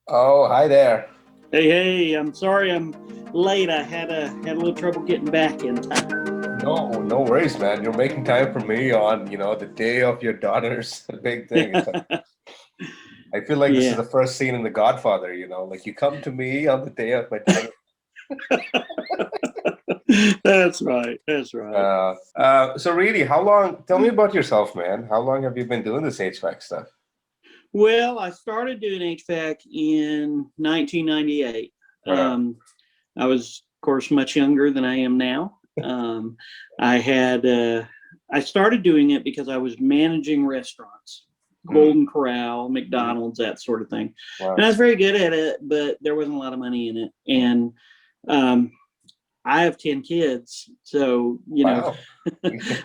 Oh, hi there. Hey, I'm sorry I'm late. I had a little trouble getting back in time. No, no worries, man. You're making time for me on, the day of your daughter's big thing. I feel like this is Yeah, the first scene in The Godfather, like you come to me on the day of my daughter. that's right. That's right. So really, tell me about yourself, man. How long have you been doing this HVAC stuff? Well, I started doing HVAC in 1998. Wow. Um, I was, of course, much younger than I am now. I had I started doing it because I was managing restaurants, Mm, Golden Corral, mm, McDonald's, that sort of thing, and I wow. was very good at it, but there wasn't a lot of money in it, and um, I have 10 kids, so Wow.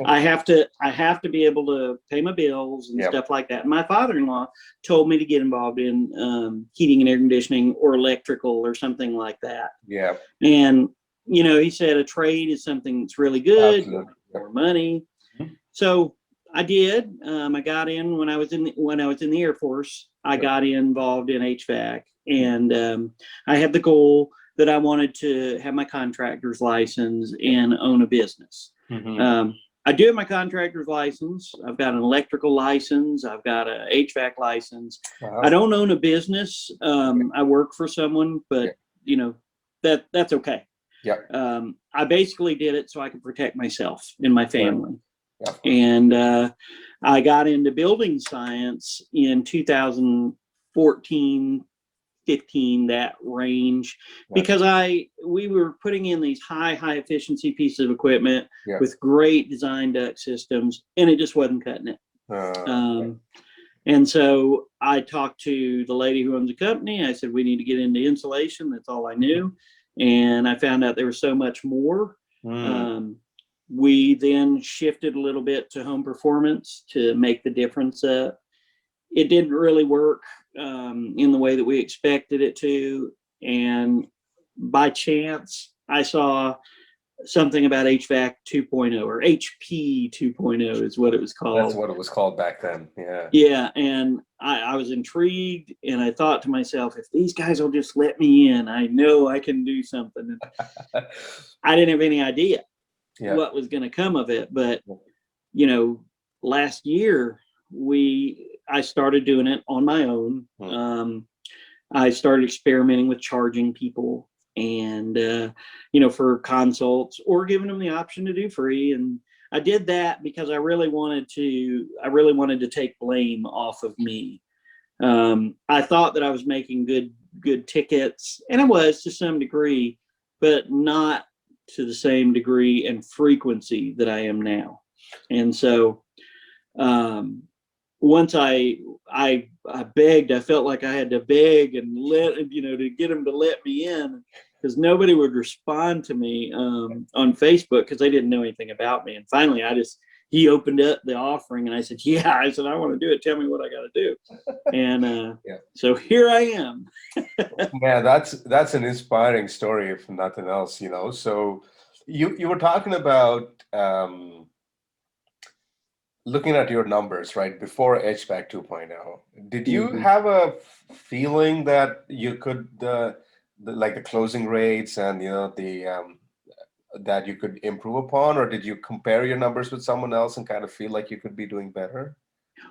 I have to be able to pay my bills and Yep. stuff like that. My father-in-law told me to get involved in heating and air conditioning or electrical or something like that. Yep. And he said a trade is something that's really good. You'll Absolutely. make Yep. more money. Mhm. So I did. I got in when I was in the Air Force. I Yep. got involved in HVAC, Mm, and I had the goal that I wanted to have my contractor's license yep. and own a business. Hmm. Um, I do have my contractor's license. I've got an electrical license. I've got a HVAC license. I Wow. don't own a business. Okay. I work for someone, but Yep. you know that's okay. Yep. I basically did it so I could protect myself and my Right. family. Yeah, of course. And I got into building science in 2014, 15, that range, Right. because we were putting in these high efficiency pieces of equipment Yeah. with great design duct systems, and it just wasn't cutting it. Right. Um, and so I talked to the lady who owns the company. I said, we need to get into insulation. That's all I knew. And I found out there was so much more. Mm, Um, we then shifted a little bit to home performance to make the difference up. It didn't really work in the way that we expected it to. And by chance, I saw something about HVAC 2.0 or HP 2.0 is what it was that's called. what it was called back then. Yeah. Yeah, and I was intrigued, and I thought to myself, if these guys will just let me in, I know I can do something. And I didn't have any idea Yeah. what was going to come of it, but you know, last year I started doing it on my own. Mm, I started experimenting with charging people, and for consults or giving them the option to do free. And I did that because I really wanted to take blame off of me. I thought that I was making good tickets, and I was to some degree, but not to the same degree and frequency that I am now. And so um, once I begged, I felt like I had to beg and to get them to let me in, because nobody would respond to me on Facebook because they didn't know anything about me. And finally, he opened up the offering, and I said, "Yeah," I said, "I want to do it. Tell me what I got to do." And yeah. so here I am. Man, that's an inspiring story, if nothing else. So you were talking about looking at your numbers, right, before HVAC 2.0. Did you Mhm. have a feeling that you could like the closing rates and the that you could improve upon, or did you compare your numbers with someone else and kind of feel like you could be doing better?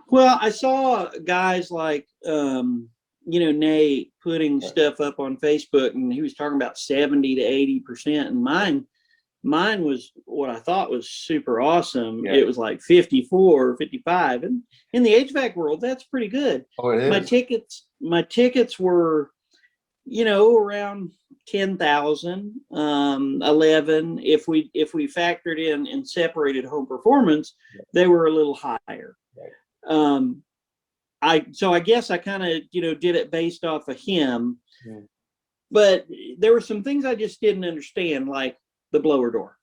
Well, I saw guys like Nate putting Yeah. stuff up on Facebook, and he was talking about 70 to 80%, and mine was what I thought was super awesome. Yeah. It was like 54, 55. And in the HVAC world, that's pretty good. Oh, it My is. tickets were, around 10,000, 11. If we factored in and separated home performance, Yeah. they were a little higher. Right. Um, I guess I kind of, did it based off of him, Mm. but there were some things I just didn't understand, like the blower door.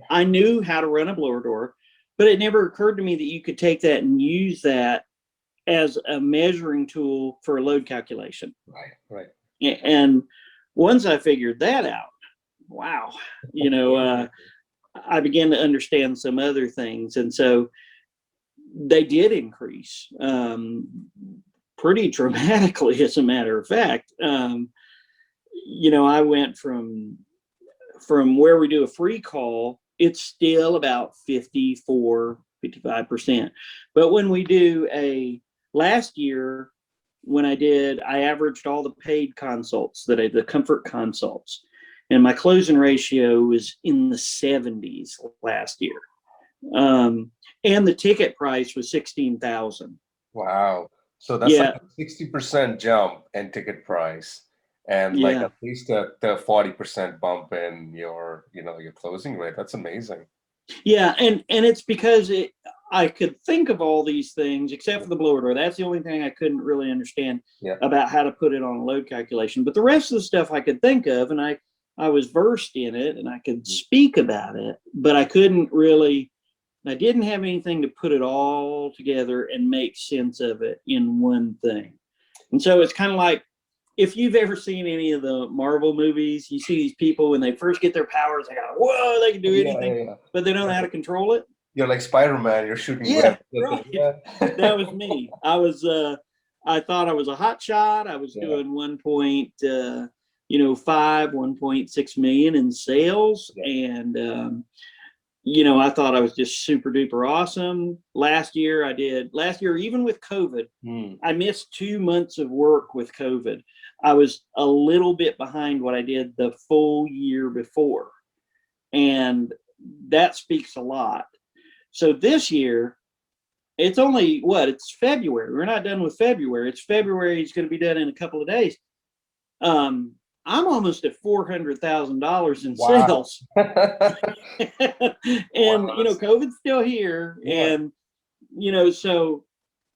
I knew how to run a blower door, but it never occurred to me that you could take that and use that as a measuring tool for a load calculation. Right. Right. And once I figured that out, wow, I began to understand some other things. And so they did increase. pretty dramatically, as a matter of fact. You know, I went from where we do a free call, it's still about 55%. But when we do last year, when I averaged all the paid consults the comfort consults, and my closing ratio was in the 70s last year. And the ticket price was $16,000. Wow. So that's like a 60% jump in ticket price, and like at least a 40% bump in your closing rate. That's amazing. Yeah, and it's because I could think of all these things except for the blower door. That's the only thing I couldn't really understand about how to put it on a load calculation. But the rest of the stuff I could think of, and I was versed in it, and I could speak about it, but I didn't have anything to put it all together and make sense of it in one thing. And so it's kind of like, if you've ever seen any of the Marvel movies, you see these people when they first get their powers, they go, whoa, they can do anything, but they don't know how to control it. You're like Spider-Man, you're shooting webs. Right. That was me. I thought I was a hot shot. I was doing 1.6 million in sales. And, I thought I was just super duper awesome. Last year, even with COVID, I missed 2 months of work with COVID. I was a little bit behind what I did the full year before. And that speaks a lot. So this year, it's only it's February. We're not done with February. It's February. It's going to be done in a couple of days. I'm almost at $400,000 in sales. And, COVID's still here. Yeah. And, so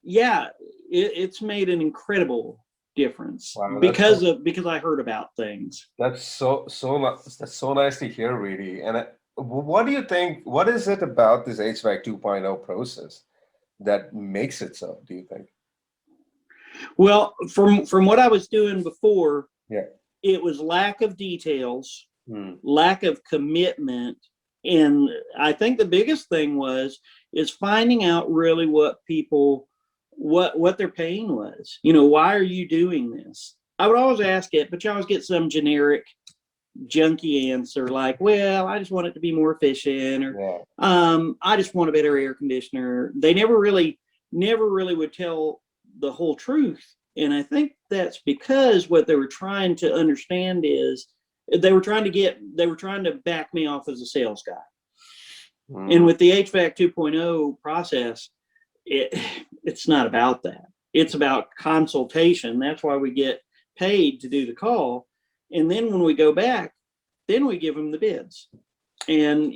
it's made an incredible difference because I heard about things. That's so nice to hear, Reedie. And what do you think? What is it about this HVAC 2.0 process that makes it so? Do you think? Well, from what I was doing before, it was lack of details, lack of commitment, and I think the biggest thing is finding out really what their pain was. Why are you doing this? I would always ask it, but you always get some generic junky answer like, well, I just want it to be more efficient, or I just want a better air conditioner. They never really would tell the whole truth. And I think that's because what they were trying to understand is they were trying to back me off as a sales guy. And with the HVAC 2.0 process, it's not about that. It's about consultation. That's why we get paid to do the call. And then when we go back, then we give them the bids. And,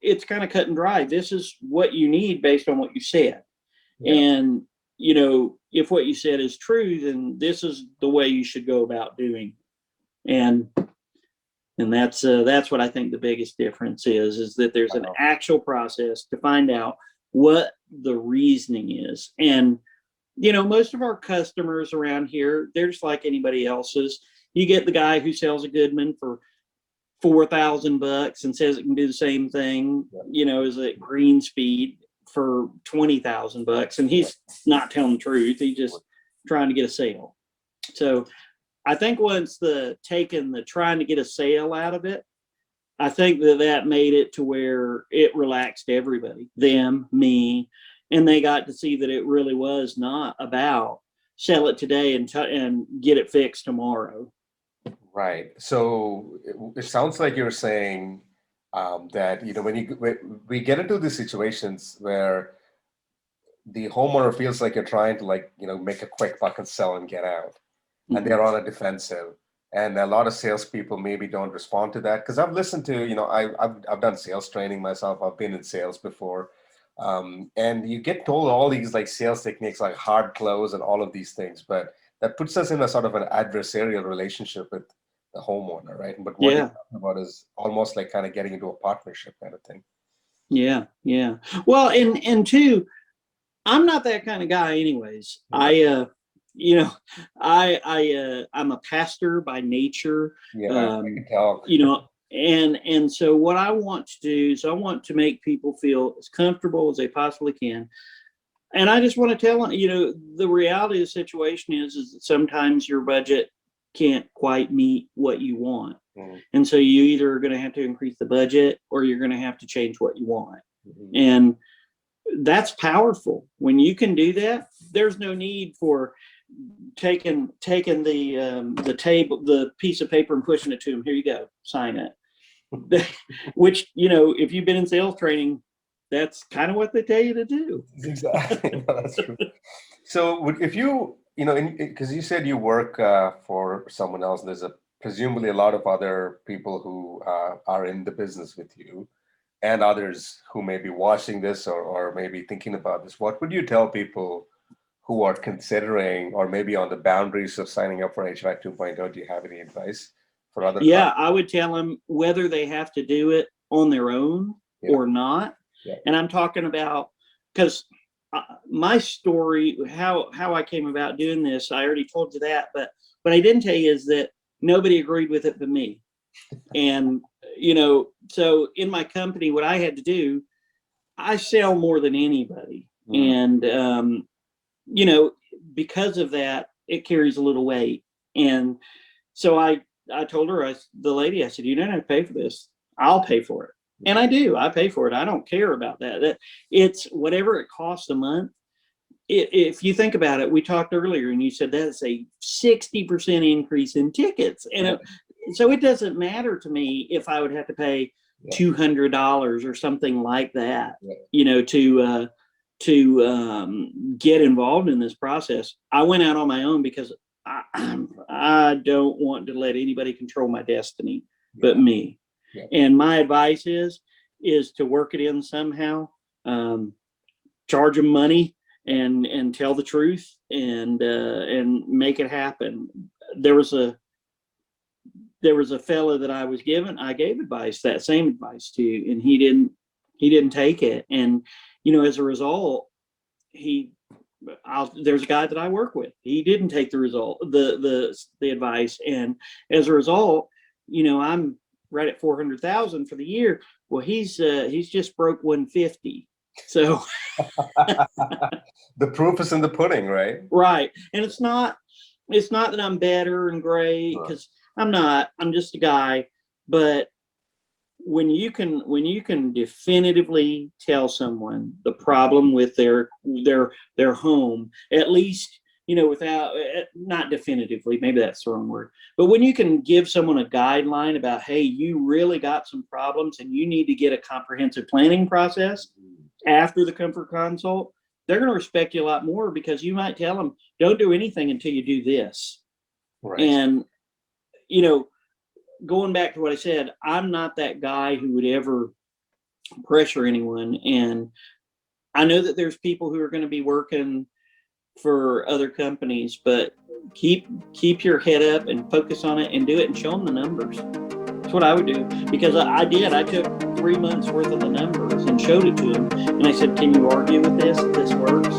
it's kind of cut and dry. This is what you need based on what you said. And, if what you said is true, then this is the way you should go about doing. And that's what I think the biggest difference is that there's an actual process to find out what the reasoning is. And, most of our customers around here, they're just like anybody else's. You get the guy who sells a Goodman for $4,000 and says it can do the same thing, as a Green Speed for $20,000, and he's not telling the truth. He's just trying to get a sale. So I think once taking the trying to get a sale out of it, I think that made it to where it relaxed everybody, them, me, and they got to see that it really was not about sell it today and get it fixed tomorrow. Right. So it sounds like you're saying that when we get into these situations where the homeowner feels like you're trying to make a quick buck and sell and get out, and they're on a defensive, and a lot of salespeople maybe don't respond to that. Because I've listened to I've done sales training myself. I've been in sales before, and you get told all these sales techniques like hard close and all of these things, but that puts us in a sort of an adversarial relationship with the homeowner, right? But what you're talking about is almost like kind of getting into a partnership kind of thing. Yeah. Well, and two, I'm not that kind of guy anyways. I'm a pastor by nature. I can tell. And so what I want to do is I want to make people feel as comfortable as they possibly can. And I just want to tell them, the reality of the situation is that sometimes your budget can't quite meet what you want. Mm-hmm. And so you either are going to have to increase the budget or you're going to have to change what you want. Mm-hmm. And that's powerful. When you can do that, there's no need for taking the piece of paper and pushing it to them. Here you go, sign it. Which, if you've been in sales training, that's kind of what they tell you to do. Exactly. No, that's true. So if you, because you said you work for someone else, there's presumably a lot of other people who are in the business with you, and others who may be watching this or maybe thinking about this. What would you tell people who are considering or maybe on the boundaries of signing up for HVAC 2.0? Do you have any advice for other clients? I would tell them whether they have to do it on their own or not. Yeah. And I'm talking about, because my story, how I came about doing this, I already told you that, but what I didn't tell you is that nobody agreed with it but me. And, so in my company, what I had to do, I sell more than anybody. Mm-hmm. And, because of that, it carries a little weight. And so I told her, the lady, I said, you don't have to pay for this. I'll pay for it. And I do. I pay for it. I don't care about that. It's whatever it costs a month. If you think about it, we talked earlier and you said that's a 60% increase in tickets. And so it doesn't matter to me if I would have to pay $200 or something like that, to get involved in this process. I went out on my own because I don't want to let anybody control my destiny but me. Yeah. And my advice is to work it in somehow, charge them money and tell the truth and make it happen. There was a fella that I gave advice, that same advice to, and he didn't take it. And, as a result, there's a guy that I work with. He didn't take the advice. And as a result, I'm right at 400,000 for the year. Well, he's just broke 150. So the proof is in the pudding, right? Right. And it's not that I'm better and great, because I'm not. I'm just a guy. But when you can definitively tell someone the problem with their home, at least, without, not definitively, maybe that's the wrong word, but when you can give someone a guideline about, hey, you really got some problems and you need to get a comprehensive planning process after the comfort consult, they're going to respect you a lot more, because you might tell them, don't do anything until you do this. Right. And, going back to what I said, I'm not that guy who would ever pressure anyone. And I know that there's people who are going to be working for other companies, but keep your head up and focus on it and do it and show them the numbers. That's what I would do, because I took 3 months worth of the numbers and showed it to them. And I said, can you argue with this if this works?